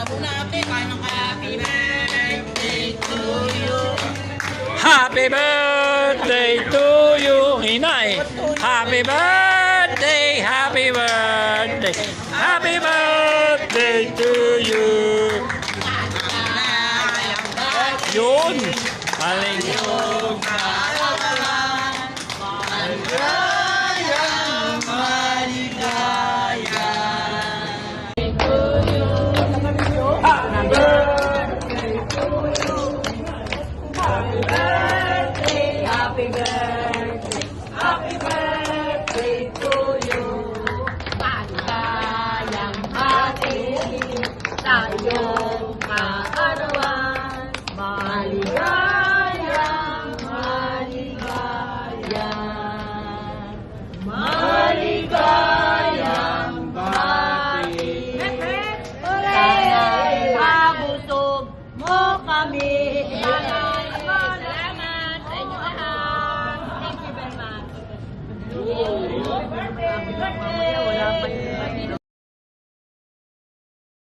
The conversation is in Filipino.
Muna ate, kain ng happy birthday to you. Happy birthday to you. Hinay. Happy birthday, happy birthday. Happy birthday to you. Yun. Maling. Happy birthday to you. Maligayang hati sa iyong kaarawan. Maligayang, maligayang, maligayang hati. Sana'y mabusog mo kami